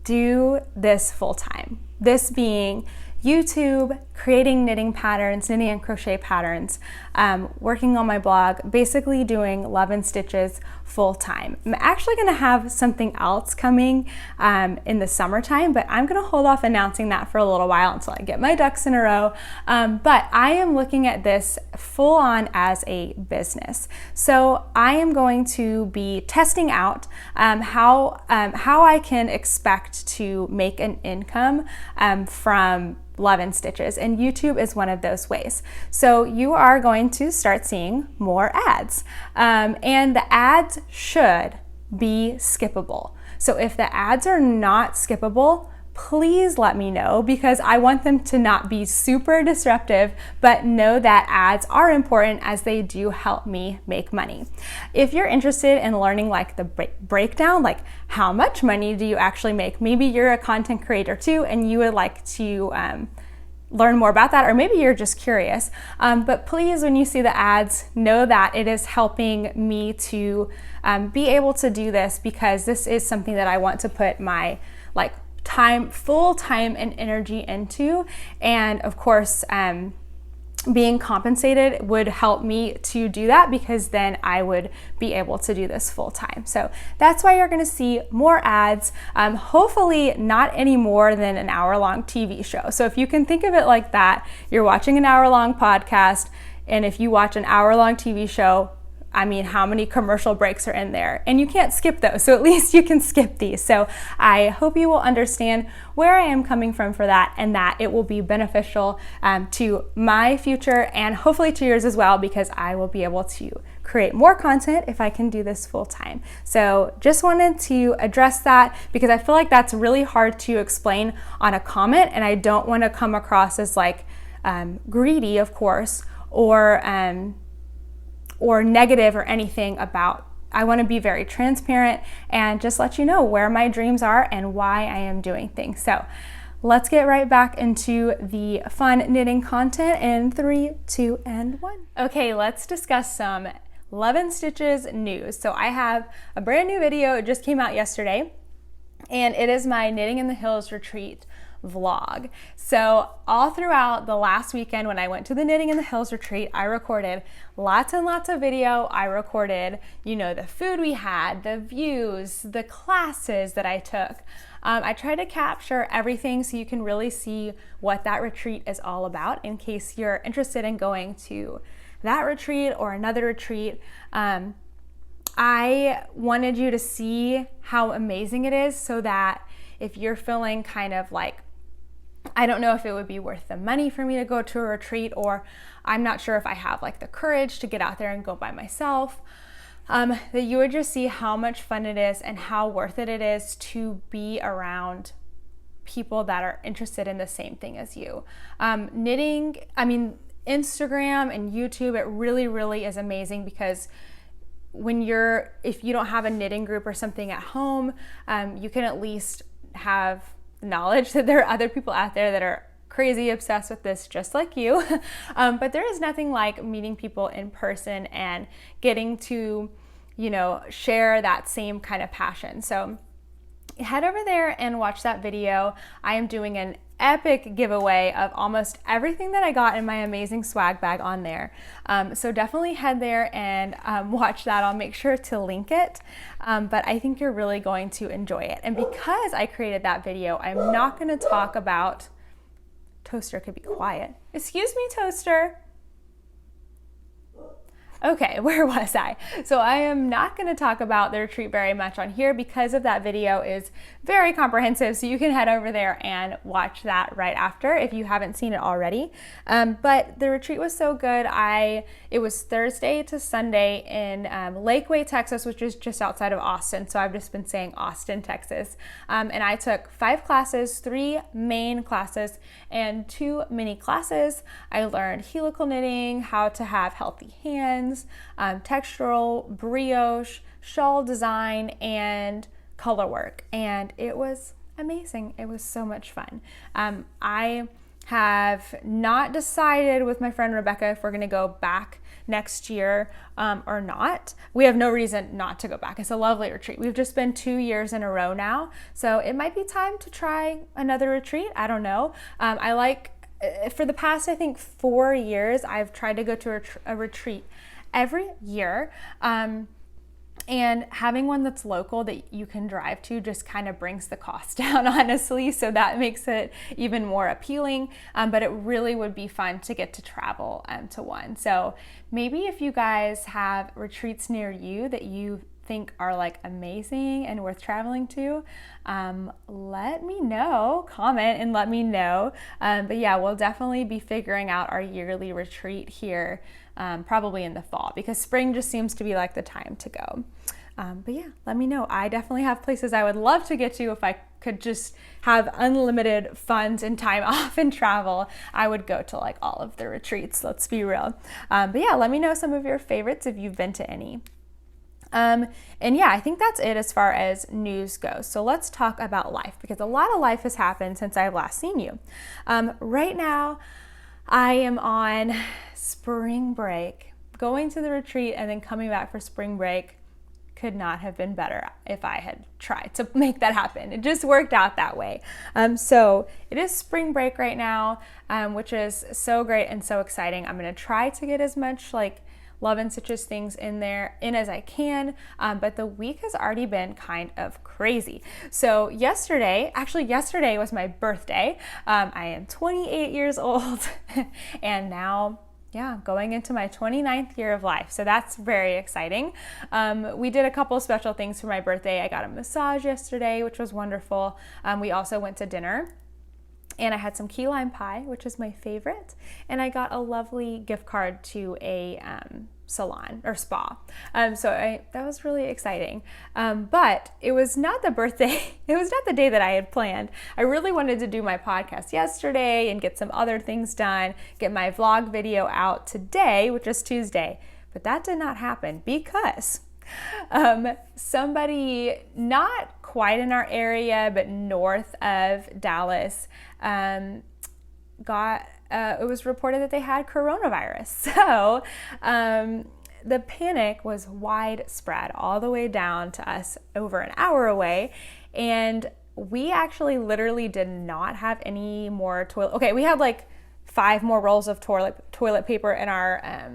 do this full time. This being YouTube, creating knitting patterns, knitting and crochet patterns, working on my blog, basically doing Love and Stitches full time. I'm actually gonna have something else coming in the summertime, but I'm gonna hold off announcing that for a little while until I get my ducks in a row. But I am looking at this full on as a business. So I am going to be testing out how I can expect to make an income from Love and Stitches, and YouTube is one of those ways. So you are going to start seeing more ads, and the ads should be skippable. So if the ads are not skippable, please let me know, because I want them to not be super disruptive, but know that ads are important as they do help me make money. If you're interested in learning like the breakdown, like how much money do you actually make, maybe you're a content creator too and you would like to learn more about that, or maybe you're just curious, but please, when you see the ads, know that it is helping me to be able to do this, because this is something that I want to put my full time and energy into, and of course being compensated would help me to do that, because then I would be able to do this full time. So that's why you're going to see more ads, hopefully not any more than an hour-long TV show. So if you can think of it like that, you're watching an hour-long podcast, and if you watch an hour-long TV show, I mean, how many commercial breaks are in there? And you can't skip those, so at least you can skip these. So I hope you will understand where I am coming from for that, and that it will be beneficial to my future and hopefully to yours as well, because I will be able to create more content if I can do this full time. So just wanted to address that, because I feel like that's really hard to explain on a comment, and I don't want to come across as like greedy, of course, or negative or anything about. I want to be very transparent and just let you know where my dreams are and why I am doing things. So let's get right back into the fun knitting content in 3, 2, and 1. Okay, let's discuss some Love and Stitches news. So I have a brand new video. It just came out yesterday, and it is my Knitting in the Hills retreat vlog. So all throughout the last weekend when I went to the Knitting in the Hills retreat, I recorded lots and lots of video. I recorded, the food we had, the views, the classes that I took. I tried to capture everything so you can really see what that retreat is all about, in case you're interested in going to that retreat or another retreat. I wanted you to see how amazing it is, so that if you're feeling kind of like, I don't know if it would be worth the money for me to go to a retreat, or I'm not sure if I have like the courage to get out there and go by myself, that you would just see how much fun it is and how worth it is to be around people that are interested in the same thing as you. Knitting, Instagram and YouTube, it really is amazing, because if you don't have a knitting group or something at home, you can at least have knowledge that there are other people out there that are crazy obsessed with this just like you. But there is nothing like meeting people in person and getting to, share that same kind of passion. So head over there and watch that video. I am doing an epic giveaway of almost everything that I got in my amazing swag bag on there. So definitely head there and watch that. I'll make sure to link it. But I think you're really going to enjoy it. And because I created that video, I'm not going to talk about... Toaster could be quiet. Excuse me, Toaster. Okay, where was I? So I am not going to talk about the retreat very much on here because of that video is very comprehensive. So you can head over there and watch that right after if you haven't seen it already. But the retreat was so good. It was Thursday to Sunday in Lakeway, Texas, which is just outside of Austin. So I've just been saying Austin, Texas. And I took 5 classes, 3 main classes and 2 mini classes. I learned helical knitting, how to have healthy hands, textural, brioche, shawl design, and color work. And it was amazing. It was so much fun. I have not decided with my friend Rebecca if we're going to go back next year or not. We have no reason not to go back. It's a lovely retreat. We've just been 2 years in a row now. So it might be time to try another retreat. I don't know. For the past, I think 4 years, I've tried to go to a retreat every year. And having one that's local that you can drive to just kind of brings the cost down, honestly. So that makes it even more appealing. But it really would be fun to get to travel to one. So maybe if you guys have retreats near you that you think are like amazing and worth traveling to, let me know, comment and let me know. But yeah, we'll definitely be figuring out our yearly retreat here, probably in the fall, because spring just seems to be like the time to go. But yeah, let me know. I definitely have places I would love to get to. If I could just have unlimited funds and time off and travel, I would go to like all of the retreats, let's be real. But yeah, let me know some of your favorites if you've been to any. And yeah, I think that's it as far as news goes. So let's talk about life, because a lot of life has happened since I've last seen you. Right now, I am on spring break. Going to the retreat and then coming back for spring break could not have been better if I had tried to make that happen. It just worked out that way. So it is spring break right now, which is so great and so exciting. I'm going to try to get as much like Love and Stitches things in as I can, but the week has already been kind of crazy. So yesterday was my birthday. I am 28 years old and now, yeah, going into my 29th year of life. So that's very exciting. We did a couple special things for my birthday. I got a massage yesterday, which was wonderful. We also went to dinner. And I had some key lime pie, which is my favorite. And I got a lovely gift card to a salon or spa. That was really exciting. But it was not the birthday. It was not the day that I had planned. I really wanted to do my podcast yesterday and get some other things done, get my vlog video out today, which is Tuesday. But that did not happen because somebody not quite in our area, but north of Dallas, it was reported that they had coronavirus. So the panic was widespread all the way down to us over an hour away. And we actually literally did not have any more toilet. Okay, we had like 5 more rolls of toilet paper in our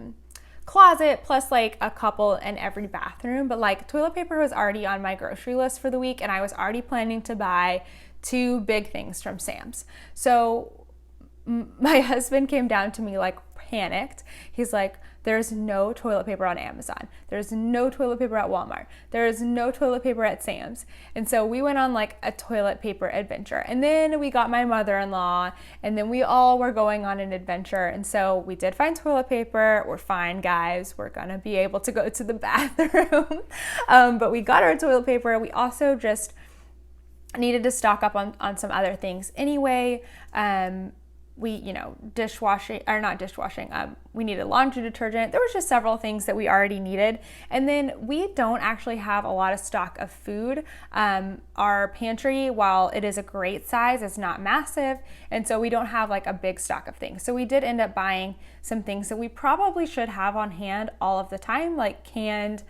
closet, plus like a couple in every bathroom. But like toilet paper was already on my grocery list for the week, and I was already planning to buy 2 big things from Sam's. So my husband came down to me like panicked. He's like, there's no toilet paper on Amazon. There's no toilet paper at Walmart. There is no toilet paper at Sam's. And so we went on like a toilet paper adventure. And then we got my mother-in-law, and then we all were going on an adventure. And so we did find toilet paper. We're fine, guys. We're gonna be able to go to the bathroom. But we got our toilet paper. We also just needed to stock up on some other things anyway. We needed laundry detergent. There was just several things that we already needed. And then we don't actually have a lot of stock of food. Our pantry, while it is a great size, is not massive. And so we don't have like a big stock of things. So we did end up buying some things that we probably should have on hand all of the time, like canned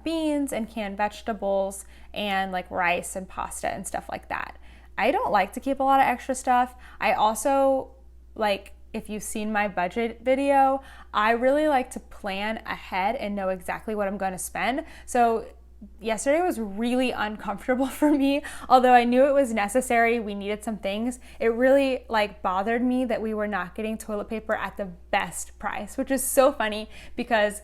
beans and canned vegetables and like rice and pasta and stuff like that. I don't like to keep a lot of extra stuff. I also, like, if you've seen my budget video, I really like to plan ahead and know exactly what I'm going to spend. So yesterday was really uncomfortable for me. Although I knew it was necessary, we needed some things. It really like bothered me that we were not getting toilet paper at the best price, which is so funny because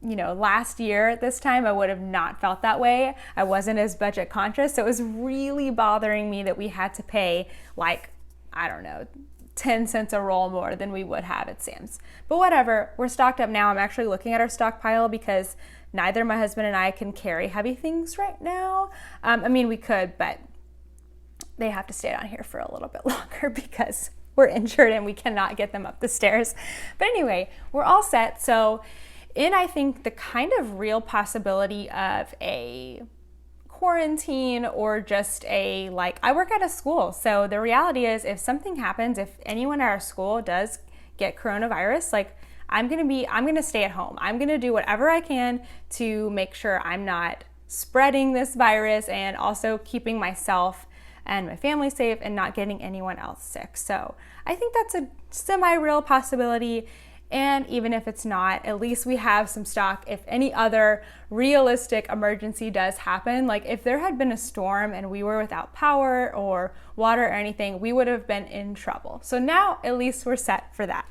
last year at this time, I would have not felt that way. I wasn't as budget conscious. So it was really bothering me that we had to pay like, 10 cents a roll more than we would have at Sam's. But whatever, we're stocked up now. I'm actually looking at our stockpile because neither my husband and I can carry heavy things right now. We could, but they have to stay down here for a little bit longer because we're injured and we cannot get them up the stairs. But anyway, we're all set. So I think the kind of real possibility of a quarantine or just I work at a school. So the reality is if something happens, if anyone at our school does get coronavirus, I'm going to stay at home. I'm going to do whatever I can to make sure I'm not spreading this virus and also keeping myself and my family safe and not getting anyone else sick. So I think that's a semi-real possibility. And even if it's not, at least we have some stock if any other realistic emergency does happen. Like if there had been a storm and we were without power or water or anything, we would have been in trouble. So now at least we're set for that.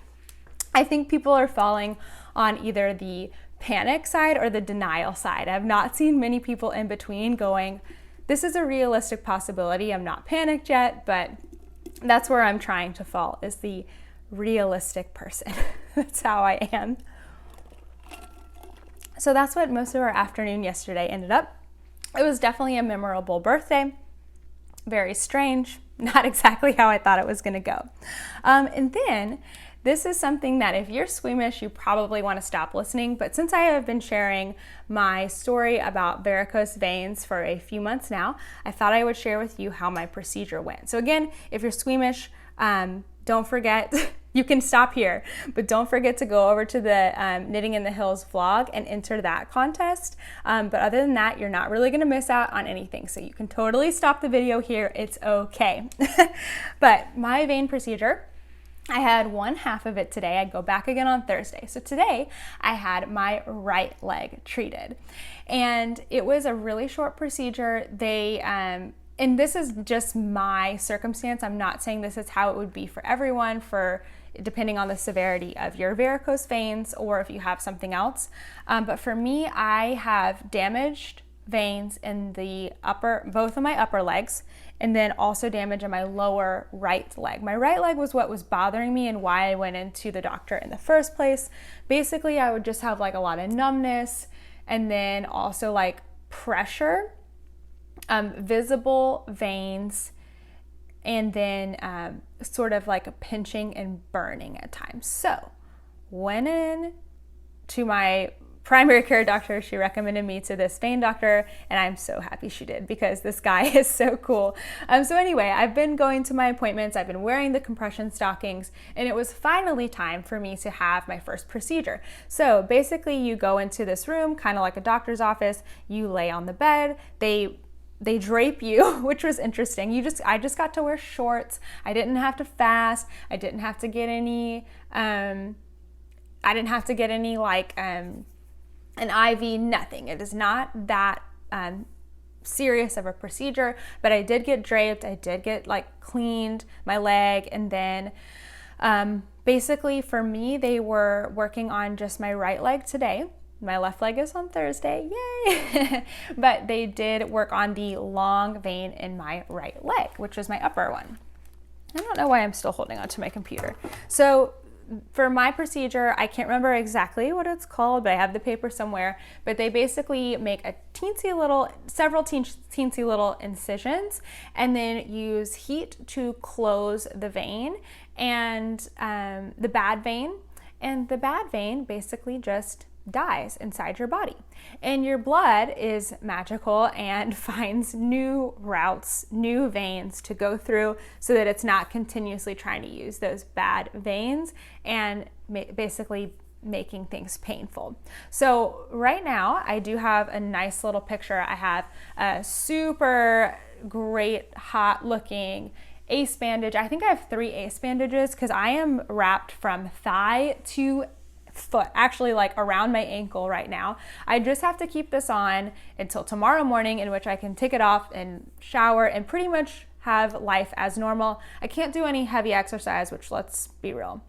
I think people are falling on either the panic side or the denial side. I've not seen many people in between going, this is a realistic possibility. I'm not panicked yet, but that's where I'm trying to fall, is the realistic person. That's how I am. So that's what most of our afternoon yesterday ended up. It was definitely a memorable birthday. Very strange. Not exactly how I thought it was going to go. And then this is something that if you're squeamish, you probably want to stop listening. But since I have been sharing my story about varicose veins for a few months now, I thought I would share with you how my procedure went. So again, if you're squeamish, don't forget, you can stop here, but don't forget to go over to the Knitting in the Hills vlog and enter that contest. But other than that, you're not really gonna miss out on anything. So you can totally stop the video here, it's okay. But my vein procedure, I had one half of it today. I go back again on Thursday. So today I had my right leg treated. And it was a really short procedure. And this is just my circumstance. I'm not saying this is how it would be for everyone, depending on the severity of your varicose veins or if you have something else. But for me, I have damaged veins in both of my upper legs, and then also damage in my lower right leg. My right leg was what was bothering me and why I went into the doctor in the first place. Basically, I would just have a lot of numbness and then also pressure, visible veins, and then sort of a pinching and burning at times. So went in to my primary care doctor. She recommended me to this vein doctor, and I'm so happy she did because this guy is so cool. So anyway, I've been going to my appointments, I've been wearing the compression stockings, and it was finally time for me to have my first procedure. So basically you go into this room, kind of like a doctor's office, you lay on the bed, they drape you, which was interesting. I just got to wear shorts. I didn't have to fast. I didn't have to get any an IV, nothing. It is not that serious of a procedure, but I did get draped. I did get cleaned my leg, and then Basically, for me, they were working on just my right leg today. My left leg is on Thursday, yay! But they did work on the long vein in my right leg, which is my upper one. I don't know why I'm still holding onto my computer. So for my procedure, I can't remember exactly what it's called, but I have the paper somewhere. But they basically make several teensy little incisions, and then use heat to close the vein and the bad vein. And the bad vein basically just dies inside your body, and your blood is magical and finds new routes, new veins to go through, so that it's not continuously trying to use those bad veins and basically making things painful. So right now I do have a nice little picture. I have a super great hot looking ace bandage. I think I have 3 ace bandages because I am wrapped from thigh to foot, actually like around my ankle right now. I just have to keep this on until tomorrow morning, in which I can take it off and shower and pretty much have life as normal. I can't do any heavy exercise, which, let's be real,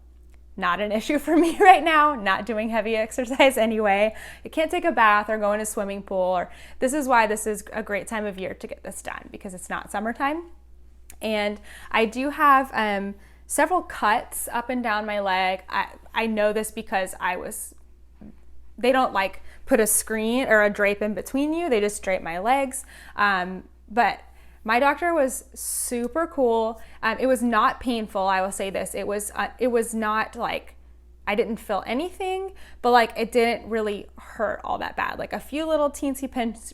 not an issue for me right now, not doing heavy exercise anyway. I can't take a bath or go in a swimming pool, this is why this is a great time of year to get this done, because it's not summertime. And I do have several cuts up and down my leg. I know this because they don't like put a screen or a drape in between you. They just drape my legs. But my doctor was super cool. It was not painful. I will say this. It was not like, I didn't feel anything, but like it didn't really hurt all that bad. Like a few little teensy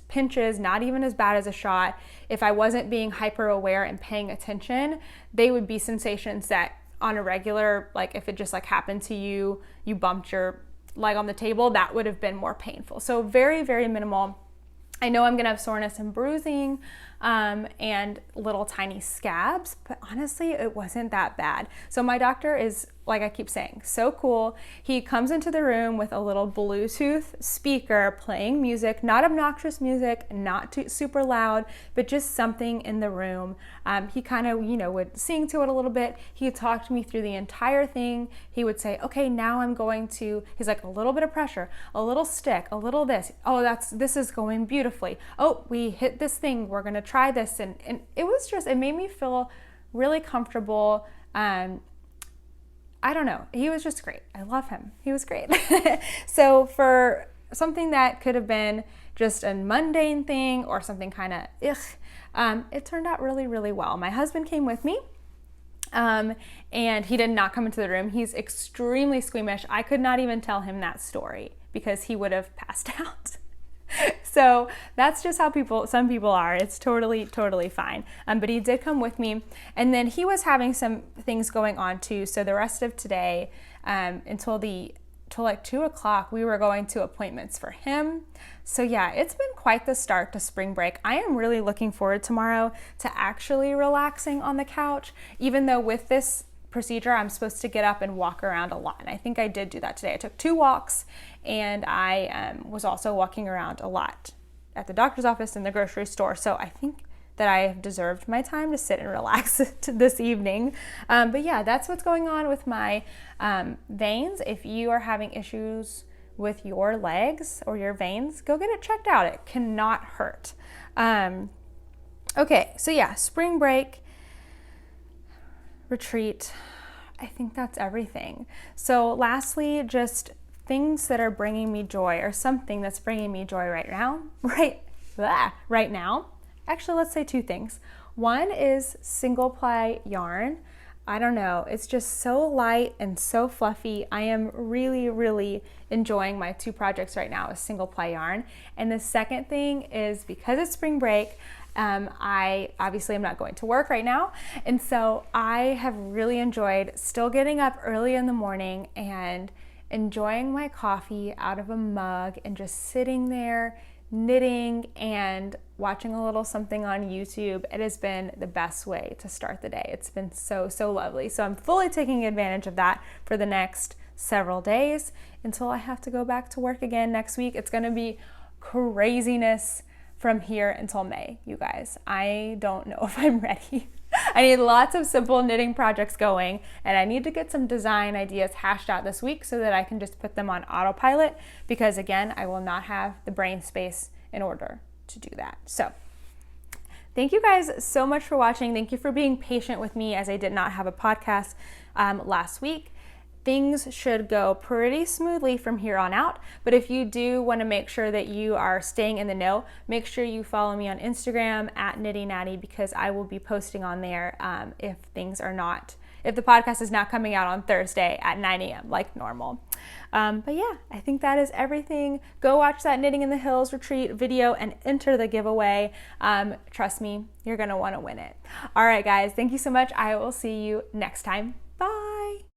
pinches, not even as bad as a shot. If I wasn't being hyper aware and paying attention, they would be sensations that on a regular, like if it just like happened to you, you bumped your leg on the table, that would have been more painful. So very, very minimal. I know I'm gonna have soreness and bruising and little tiny scabs, but honestly, it wasn't that bad. So my doctor is, like I keep saying, so cool. He comes into the room with a little Bluetooth speaker playing music, not obnoxious music, not too super loud, but just something in the room. He kind of, would sing to it a little bit. He talked me through the entire thing. He would say, okay, now I'm going to, he's like, a little bit of pressure, a little stick, a little this. Oh, this is going beautifully. Oh, we hit this thing. We're going to try this. And it made me feel really comfortable. I don't know. He was just great. I love him. He was great. So for something that could have been just a mundane thing or something kind of it turned out really, really well. My husband came with me. And he did not come into the room. He's extremely squeamish. I could not even tell him that story because he would have passed out. So that's just how some people are. It's totally, totally fine. But he did come with me, and then he was having some things going on too. So the rest of today, until like 2 o'clock, we were going to appointments for him. So yeah, it's been quite the start to spring break. I am really looking forward tomorrow to actually relaxing on the couch, even though with this procedure, I'm supposed to get up and walk around a lot. And I think I did do that today. I took 2 walks, and I was also walking around a lot at the doctor's office and the grocery store. So I think that I have deserved my time to sit and relax this evening. But yeah, that's what's going on with my veins. If you are having issues with your legs or your veins, go get it checked out. It cannot hurt. Okay, so yeah, spring break, retreat, I think that's everything. So lastly, just things that are bringing me joy, or something that's bringing me joy right now. Right now. Actually, let's say 2 things. One is single ply yarn. I don't know, it's just so light and so fluffy. I am really, really enjoying my 2 projects right now with single ply yarn. And the second thing is, because it's spring break, I obviously am not going to work right now. And so I have really enjoyed still getting up early in the morning and enjoying my coffee out of a mug and just sitting there knitting and watching a little something on YouTube. It has been the best way to start the day. It's been so, so lovely. So I'm fully taking advantage of that for the next several days until I have to go back to work again next week. It's going to be craziness from here until May, you guys. I don't know if I'm ready. I need lots of simple knitting projects going, and I need to get some design ideas hashed out this week so that I can just put them on autopilot, because again, I will not have the brain space in order to do that. So thank you guys so much for watching. Thank you for being patient with me as I did not have a podcast last week. Things should go pretty smoothly from here on out, but if you do want to make sure that you are staying in the know, make sure you follow me on Instagram at Knitty Natty, because I will be posting on there if the podcast is not coming out on Thursday at 9 a.m. like normal. But yeah, I think that is everything. Go watch that Knitting in the Hills retreat video and enter the giveaway. Trust me, you're going to want to win it. All right, guys, thank you so much. I will see you next time.